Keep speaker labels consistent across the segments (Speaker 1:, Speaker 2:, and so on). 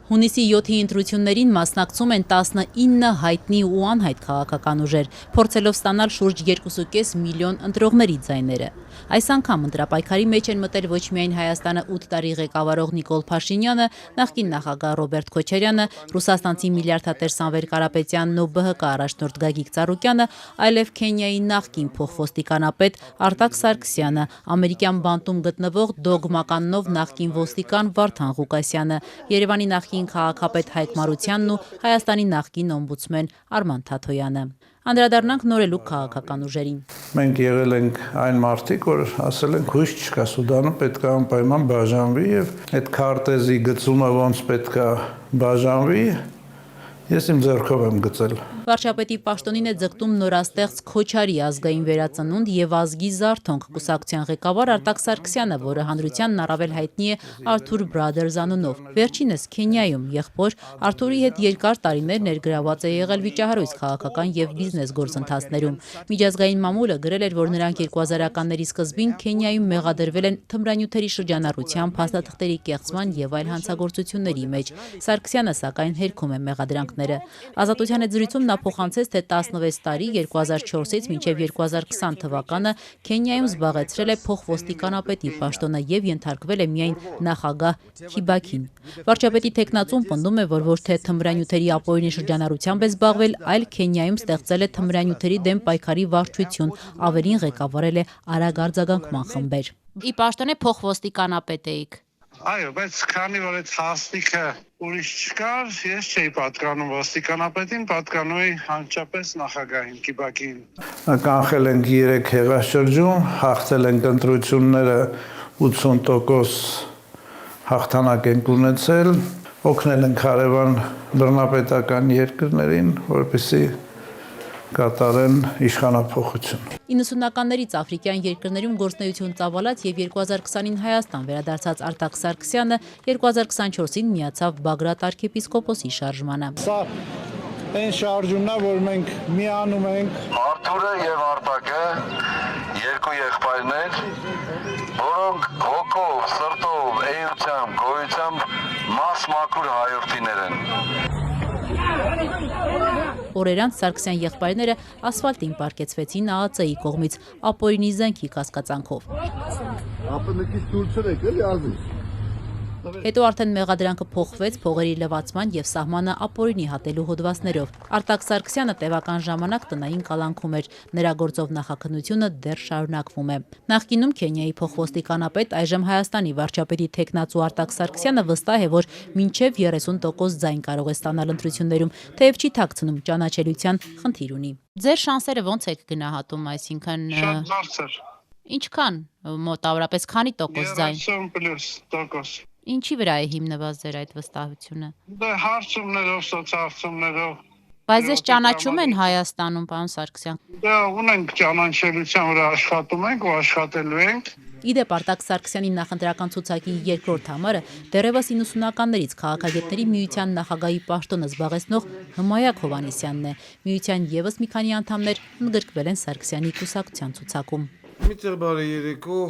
Speaker 1: Հունիսի 7-ի ընտրություններին մասնակցում են 19 հայտնի ու անհայտ քաղաքական ուժեր, փորձելով ստանալ շուրջ 2.5 միլիոն ընտրողների ձայները։ Այս անգամ ընտրապայքարի մեջ են մտել ոչ միայն Հայաստանը 8 տարի ղեկավարող Նիկոլ Փաշինյանը, նախկին նախագահ Ռոբերտ Քոչարյանը, ռուսաստանցի միլիարդատեր Սամվել Կարապետյանն ու ԲՀԿ առաջնորդ Գագիկ Ծառուկյանը, այլև Քենիայի նախկին փոխոստիկանապետ Արտակ Սարգսյանը, ամերիկյան բանտում գտնվող դոգմականնով նախկին ոստիկան Վարդան Ղուկասյանը, Երևանի նախկին քաղաքապետ Հայկ Մարությանն ու Հայաստանի նախկին օմբուդսմեն Արման Թաթոյանը։ Անդրադառնանք նորելուկ քաղաքական ուժերին։
Speaker 2: Մենք եղել ենք այն մարդիկ, որ ասել ենք հույս չկա, Սուդանը պետք է անպայման բաժանվի եւ այդ քարտեզի գծումը ոնց պետք է բաժանվի, ես իմ ձեռքով եմ գծել։
Speaker 1: Վարչապետի պաշտոնին է ձգտում նորաստեղծ Քոչարի ազգային վերածնունդ եւ ազգի զարթոնք կուսակցության ղեկավար Արտակ Սարգսյանը, որը հանրությանն առավել հայտնի է Arthur Brothers անունով։ Վերջինս Քենիայում եղբոր Արթուրի հետ երկար տարիներ ներգրաված է եղել վիճահարույց քաղաքական եւ բիզնես գործընթացներում։ Միջազգային մամուլը գրել էր, որ նրանք 2000-ականների սկզբին Քենիայում մեղադրվել են թմրանյութերի շրջանառության, փաստաթղթերի կեղծման եւ այլ հանցագործությունների մեջ։ Սարգսյանը սակայն հերքում է մեղադրանքները։ Ազատության հետ զրույցում նա փոխանցեց, թե 16 տարի 2004-ից մինչև 2020 թվականը Քենիայում զբաղեցրել է փոխոստիկանապետի պաշտոնը եւ ենթարկվել է միայն նախագահ Քիբաքին։ Վարչապետի տեխնացուն պնդում է, որ ոչ թե թմրանյութերի ապօրինի շրջանառությամբ է զբաղվել, այլ Քենիայում ստեղծել է թմրանյութերի դեմ պայքարի վարչություն, ավելին ղեկավարել է արագ արձագանքման խմբեր։ Ի պաշտոնե փոխոստիկանապետ էիք։
Speaker 3: Այո, բայց քանի որ այդ հասնիկը ուրիշ չկար, ես չէի պատկանում ոստիկանապետին, պատկանում էի անչափես նախագահին Քիբաքին։
Speaker 2: Կանխել ենք 3 հեղաշրջում, հաղթել ենք ընտրությունները 80% հաղթանակ ենք ունեցել, օգնել ենք հարևան բռնապետական երկրներին, որպեսզի կատարեն իշխանափոխություն։
Speaker 1: 90-ականներից աֆրիկյան երկրներում գործունեություն ծավալած եւ 2020-ին Հայաստան վերադարձած Արտակ Սարգսյանը 2024-ին միացավ Բագրատ arczepiskopos-ի շարժմանը։
Speaker 2: Սա այն շարժումն է, որ մենք միանում ենք
Speaker 3: Արթուրը եւ Արտակը երկու եղբայրներ, որոնք հոգով, սրտով, էությամբ, գոյությամբ մաս մաքուր հայրենիներ են։
Speaker 1: Օրեր անց Սարգսյան եղբայրները ասֆալտին պարկեցվեցին ԱԱՑ-ի կողմից ապօրինի զենքի կասկածանքով։ Հետո արդեն մեղադրանքը փոխվեց փողերի լվացման եւ սահմանը ապօրինի հատելու հոդվածներով։ Արտակ Սարգսյանը տևական ժամանակ տնային կալանքում էր, նրա գործով նախաքննությունը դեռ շարունակվում է։ Նախկինում Քենիայի փոխոստիկանապետ, այժմ Հայաստանի վարչապետի տեխնացու Արտակ Սարգսյանը վստահ է, որ մինչև 30% ձայն կարող է ստանալ ընտրություններում, թեև չի թաքցնում ճանաչելիության խնդիր ունի։ Ձեր շանսերը ո՞նց եք գնահատում, այսինքն
Speaker 3: Շատ բարձր։
Speaker 1: ինչքան մոտավորապես քանի տոկոս ձայն։
Speaker 3: 30+%։
Speaker 1: Ինչի վրա է հիմնված ձեր այդ վստահությունը։
Speaker 3: Դե հարցումներով, սոցհարցումներով։
Speaker 1: Բայց ձեզ ճանաչում են Հայաստանում, պարոն Սարգսյան։
Speaker 3: Դե ունենք ճանաչելիության վրա աշխատում ենք ու աշխատելու ենք։
Speaker 1: Իդեպ Արտակ Սարգսյանի նախընտրական ցուցակի երկրորդ համարը դեռևս 90-ականներից քաղաքագետների միության նախագահի պաշտոնը զբաղեցնող Հմայակ Հովհաննիսյանն է։ Միության եւս մի քանի անդամներ ընդգրկվել են Սարգսյանի կուսակցության ցուցակում։
Speaker 4: Միտեղ բարի երեկո,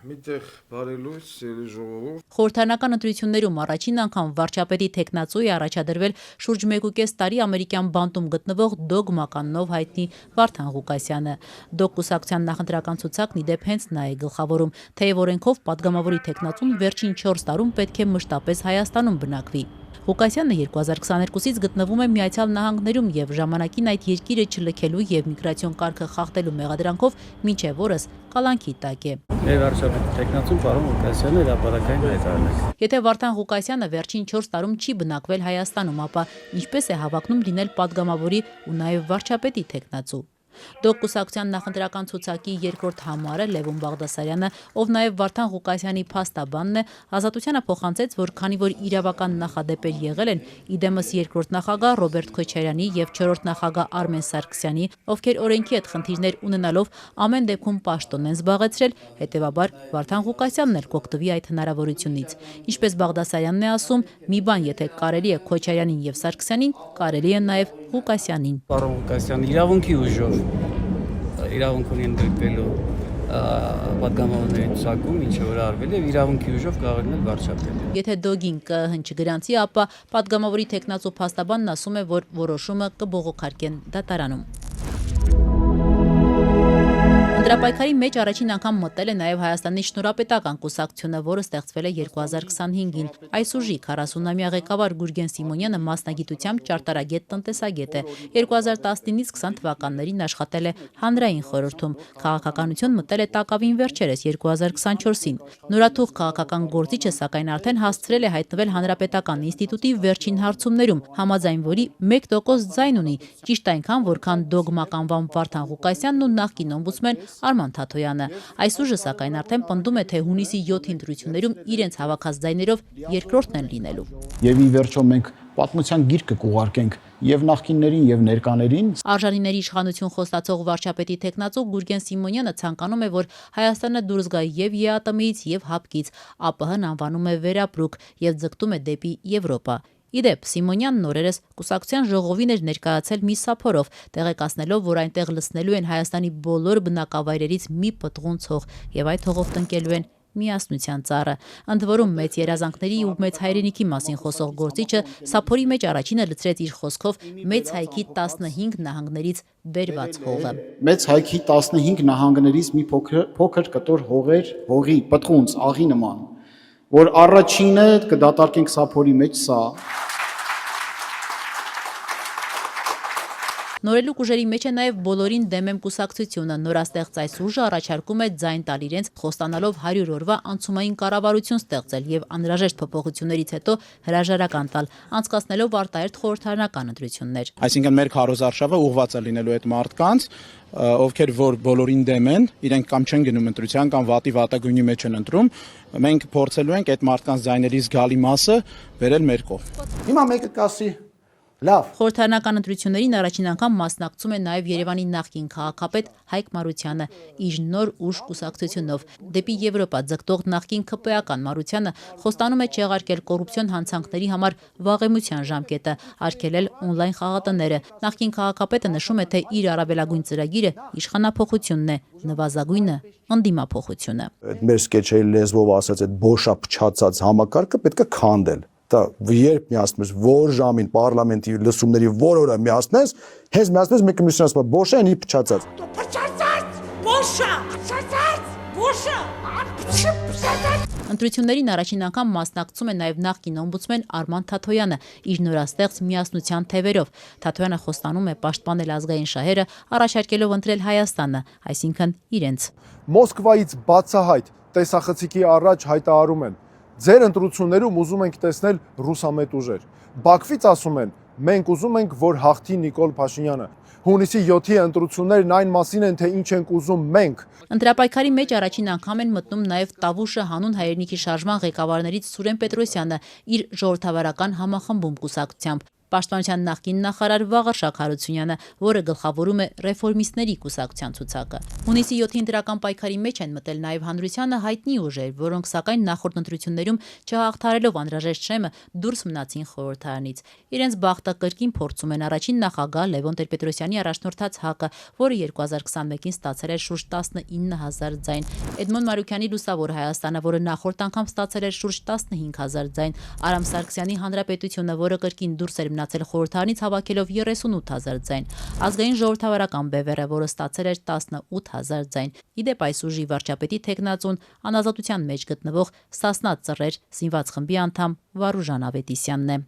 Speaker 4: միտեղ բարելույս, սիրելի ժողովուրդ։
Speaker 1: Խորհրդարանական ընտրություններում առաջին անգամ վարչապետի տեխնացու է առաջադրվել շուրջ 1.5 տարի ամերիկյան բանտում գտնվող դոգմականնով հայտնի Վարդան Ղուկասյանը։ Դոգ կուսակցության նախընտրական ցուցակն իդեպ հենց նա է գլխավորում, թեև օրենքով падգամավորի տեխնացուն վերջին 4 տարում պետք է մշտապես Հայաստանում բնակվի։ Ղուկասյանը 2022-ից գտնվում է Միացյալ Նահանգներում եւ ժամանակին այդ երկիրը չլքելու եւ միգրացիոն կարգը խախտելու մեղադրանքով մինչեւ օրս կալանքի տակ է։
Speaker 5: Վարչապետի տեխնացուն պարոն Ղուկասյանը հրապարակային հայտարարել։
Speaker 1: Եթե Վարդան Ղուկասյանը վերջին 4 տարում չի բնակվել Հայաստանում, ապա ինչպես է հավակնում լինել падգամավորի ու նաեւ վարչապետի տեխնացու։ Դոգ կուսակցության նախընտրական ցուցակի երկրորդ համարը Լևոն Բաղդասարյանը, ով նաև Վարդան Ղուկասյանի փաստաբանն է, Ազատությանը փոխանցեց, որ քանի որ իրավական նախադեպեր եղել են իդեմս երկրորդ նախագահ Ռոբերտ Քոչարյանի եւ չորրորդ նախագահ Արմեն Սարգսյանի, ովքեր օրենքի հետ խնդիրներ ունենալով ամեն դեպքում պաշտոն են զբաղեցրել, հետեւաբար Վարդան Ղուկասյանն էլ կօգտվի այդ հնարավորությունից։ Ինչպես Բաղդասարյանն է ասում, մի բան եթե կարելի է Քոչարյանին եւ Սարգսյանին, կարելի է նաև Ղուկասյանին։
Speaker 5: Պարոն Ղուկասյանը իրավունքի ուժով իրավունք ունի ընդգրկվելու պատգամավորների ցուցակում, ինչը որ արվել է, եւ իրավունքի ուժով կարող են վարչապետել։
Speaker 1: Եթե դոգին կհնչգրանցի, ապա պատգամավորի տեխնացու փաստաբանն ասում է, որ որոշումը կբողոքարկեն դատարանում։ Ընտրապայքարի մեջ առաջին անգամ մտել է նաև Հայաստանի շնորհապետական կուսակցությունը, որը ստեղծվել է 2025-ին։ Այս ուժի 40-ամյա ղեկավար Գուրգեն Սիմոնյանը մասնագիտությամբ ճարտարագետ տնտեսագետ է։ 2019-ից 20 թվականներին աշխատել է հանրային խորհրդում։ Քաղաքականություն մտել է տակավին վերջերս 2024-ին։ Նորաթուխ քաղաքական գործիչը սակայն արդեն հասցրել է հայտնվել Հանրապետական ինստիտուտի վերջին հարցումներում, համաձայն որի 1% ձայն ունի, ճիշտ այնքան, որքան դոգմական Վարդան Ղուկասյանն ու նախկին օմբուդսմեն Արման Թաթոյանը։ Այս ուժը սակայն արդեն պնդում է, թե հունիսի 7 ընտրություններում իրենց հավաքած ձայներով երկրորդն են լինելու։
Speaker 6: Եվ ի վերջո մենք պատմության գիրկը կուղարկենք եւ նախկիններին եւ ներկաներին։
Speaker 1: Արժանիների իշխանություն խոստացող վարչապետի տեխնացու Գուրգեն Սիմոնյանը ցանկանում է, որ Հայաստանը դուրս գա եւ ԵԱՏՄ-ից եւ ՀԱՊԿ-ից, ԱՊՀ-ն անվանում է վերապրուկ եւ ձգտում է դեպի Եվրոպա։ Իդեպ Սիմոնյանն օրերս կուսակցության ժողովին էր ներկայացել մի սափորով, տեղեկացնելով, որ այնտեղ լցնելու են Հայաստանի բոլոր բնակավայրերից մի պտղուն ցող եւ այդ հողով տնկելու են միասնության ծառը։ Ընդ որում մեծ երազանքների ու մեծ հայրենիքի մասին խոսող գործիչը սափորի մեջ առաջինը լցրեց իր խոսքով մեծ հայքի 15 նահանգներից բերված հողը։
Speaker 6: Մեծ հայքի 15 նահանգներից մի փոքր կտոր հողի պտղունց աղի նման, որ առաջինը կդատարկենք սափորի մեջ սա։
Speaker 1: Նորելուկ ուժերի մեջ է նաև բոլորին դեմ եմ կուսակցությունը։ Նորաստեղծ այս ուժը առաջարկում է ձայն տալ իրենց, խոստանալով 100 օրվա անցումային կառավարություն ստեղծել եւ անհրաժեշտ փոփոխություններից հետո հրաժարական տալ, անցկացնելով արտահերթ խորհրդարանական ընտրություններ։
Speaker 7: Այսինքն մեր քարոզարշավը ուղղված է լինելու այդ մարդկանց, ովքեր որ բոլորին դեմ են, իրենք կամ չեն գնում ընտրության կամ վատի վատագույնի մեջ են ընտրում, մենք փորձելու ենք այդ մարդկանց ձայների զգալի մասը վերել մեր կողմ։
Speaker 6: Հիմա մեկը կասի լավ։
Speaker 1: Խորհրդարանական ընտրություններին առաջին անգամ մասնակցում է նաև Երևանի նախկին քաղաքապետ Հայկ Մարությանը իր նոր ուժ կուսակցությունով։ Դեպի Եվրոպա ձգտող նախկին ԿՊ-ական Մարությանը խոստանում է չեղարկել կոռուպցիոն հանցանքների համար վաղեմության ժամկետը, արգելել օնլայն խաղատները։ Նախկին քաղաքապետը նշում է, թե իր առավելագույն ծրագիրը իշխանափոխությունն է, նվազագույնը ընդդիմափոխությունը։
Speaker 8: Այդ մեր սկեչերի լեզվով ասած այդ բոշա փչացած համակարգը պետք է քանդել։ Երբ միացնես, որ ժամին պարլամենտի լսումների որ օրը միացնես, հենց միացնես մեկը մյուսին ասում է բոշա ինի փչացած։
Speaker 9: Փչացած, բոշա, փչացած, բոշա, փչացած։
Speaker 1: Ընտրություններին առաջին անգամ մասնակցում է նաև նախկին օմբուդսմեն Արման Թաթոյանը իր նորաստեղծ միասնության թևերով։ Թաթոյանը խոստանում է պաշտպանել ազգային շահերը, առաջարկելով ընտրել Հայաստանը, այսինքն իրենց։
Speaker 10: Մոսկվայից բացահայտ տեսախցիկի առաջ հայտարարում են. Ձեր ընտրություններում ուզում ենք տեսնել ռուսամետ ուժեր։ Բաքվից ասում են, մենք ուզում ենք, որ հաղթի Նիկոլ Փաշինյանը։ Հունիսի 7-ի ընտրություններն այն մասին են, թե ինչ ենք ուզում մենք։
Speaker 1: Ընտրապայքարի մեջ առաջին անգամ են մտնում նաև Տավուշը հանուն հայրենիքի շարժման ղեկավարներից Սուրեն Պետրոսյանը իր ժողովրդավարական համախմբում կուսակցությամբ։ Պաշտպանության նախկին նախարար Վաղարշակ Հարությունյանը, որը գլխավորում է ռեֆորմիստների կուսակցության ցուցակը։ Հունիսի 7-ին դրական պայքարի մեջ են մտել նաև Հանրությանը հայտնի ուժեր, որոնք սակայն նախորդ ընտրություններում չհաղթարելով անհրաժեշտ շեմը դուրս մնացին խորհրդարանից։ Իրենց բախտը կրկին փորձում են առաջին նախագահ Լևոն Տեր-Պետրոսյանի առաջնորդած ՀԱԿ-ը, որը 2021-ին ստացել էր շուրջ 19000 ձայն։ Էդմոն Մարուկյանի Լուսավոր Հայաստանը, որը նախորդ անգամ ստացել էր շուրջ 15000 ձայն։ Արամ Սարգսյանի Հանրապետությունը, որը կրկին դուրս էր մնացել խորհրդարանից հավաքելով 38000 ձայն։ Ազգային ժողովրդավարական բևեռը, որը ստացել էր 18000 ձայն։ Իդեպ այս ուժի վարչապետի տեխնացուն անազատության մեջ գտնվող Սասնա Ծռեր զինված խմբի անդամ Վարուժան Ավետիսյանն է։